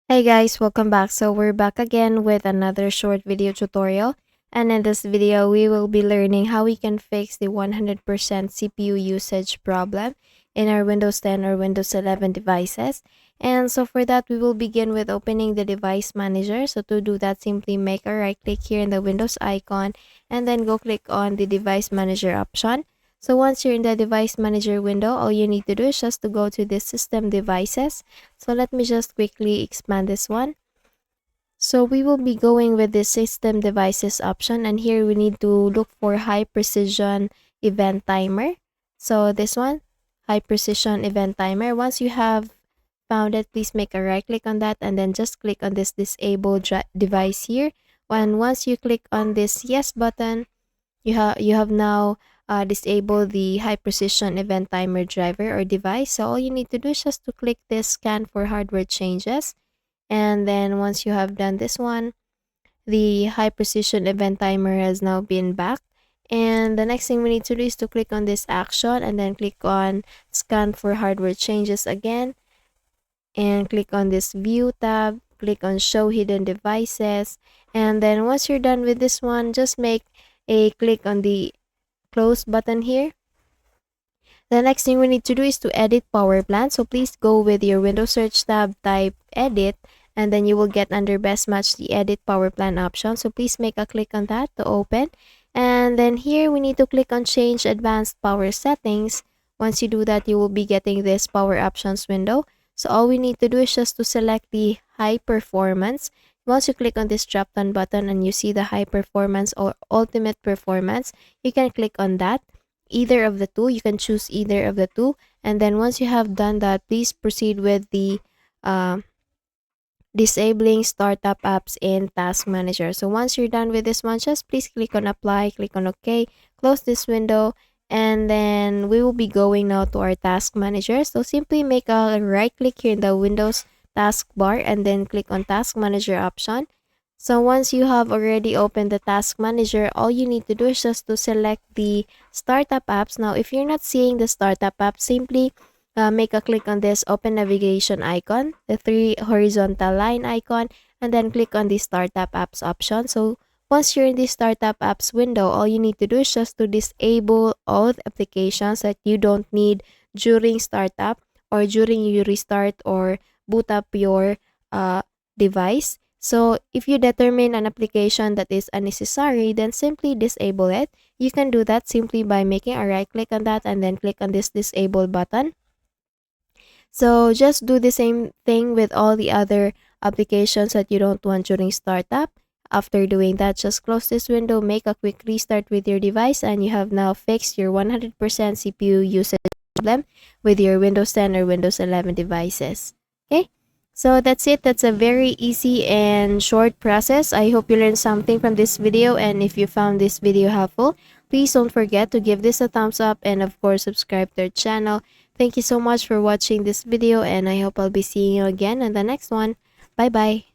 Hey guys, welcome back. So we're back again with another short video tutorial. And in this video, we will be learning how we can fix the 100% CPU usage problem in our Windows 10 or Windows 11 devices. And so for that, we will begin with opening the device manager. So to do that, simply make a right click here in the Windows icon and then go click on the device manager option. So once you're in the device manager window, all you need to do is just to go to the system devices. So let me just quickly expand this one. So we will be going with the system devices option, and here we need to look for high precision event timer. So this one, high precision event timer. Once you have found it, please make a right click on that and then just click on this disable device here. And once you click on this yes button, you have now disabled the high precision event timer driver or device. So all you need to do is just to click this scan for hardware changes, and then once you have done this one, the high precision event timer has now been backed. And the next thing we need to do is to click on this action and then click on scan for hardware changes again, and click on this view tab, click on show hidden devices, and then once you're done with this one, just make a click on the close button here. The next thing we need to do is to edit power plan. So please go with your Windows search tab, type edit, and then you will get under best match the edit power plan option. So please make a click on that to open. And then here we need to click on change advanced power settings. Once you do that, you will be getting this power options window. So all we need to do is just to select the high performance. Once you click on this drop down button and you see the high performance or ultimate performance, you can click on that. Either of the two, you can choose either of the two. And then once you have done that, please proceed with the disabling startup apps in task manager. So once you're done with this one, just please click on apply, click on OK, close this window, and then we will be going now to our task manager. So simply make a right click here in the Windows taskbar and then click on task manager option. So once you have already opened the task manager, all you need to do is just to select the startup apps. Now if you're not seeing the startup app, simply make a click on this open navigation icon, the three horizontal line icon, and then click on the startup apps option. So once you're in the startup apps window, all you need to do is just to disable all the applications that you don't need during startup or during you restart or boot up your device. So if you determine an application that is unnecessary, then simply disable it. You can do that simply by making a right click on that and then click on this disable button. So just do the same thing with all the other applications that you don't want during startup. After doing that, just close this window, make a quick restart with your device, and you have now fixed your 100% CPU usage problem with your Windows 10 or Windows 11 devices. Okay, so that's it. That's a very easy and short process. I hope you learned something from this video, and if you found this video helpful, please don't forget to give this a thumbs up and of course subscribe to our channel. Thank you so much for watching this video, and I hope I'll be seeing you again in the next one. Bye bye.